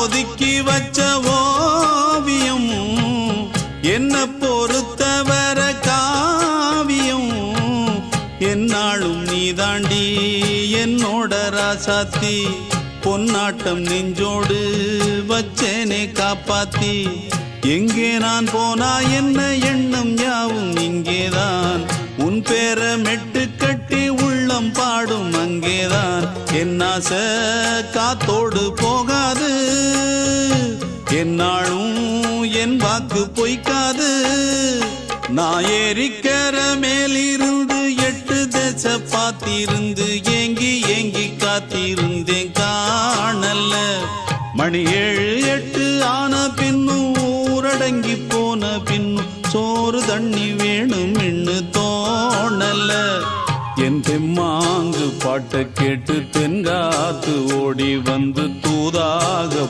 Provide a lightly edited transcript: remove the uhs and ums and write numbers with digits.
ஒதுக்கி வச்ச ஓவியம் என்ன பொறுத்தவர காவியம் என்னாலும் நீதாண்டி என்னோட ராசாத்தி பொன்னாட்டம் நெஞ்சோடு வச்சேனே காப்பாத்தி எங்கே நான் போனா என்ன எண்ணம் யாவும் இங்கேதான் உன் பேர மெட்டு கட்டி உள்ளம் பாடும் அங்கேதான் என் ஆசை காத்தோடு போகாது என்னாலும் என் வாக்கு பொய்க்காது நான் ஏறிக்கர மேலிருந்து 8 தேச பார்த்திருந்து ஏங்கி ஏங்கி காத்திருந்தேன் காணல மணி 7 8 ஆன பின்னும் ஊரடங்கி போன பின்னும் சோறு தண்ணி வேணும் என்று தோணல என் தெம்மாங்கு பாட்டை கேட்டு தென்காத்து ஓடி வந்து தூதாக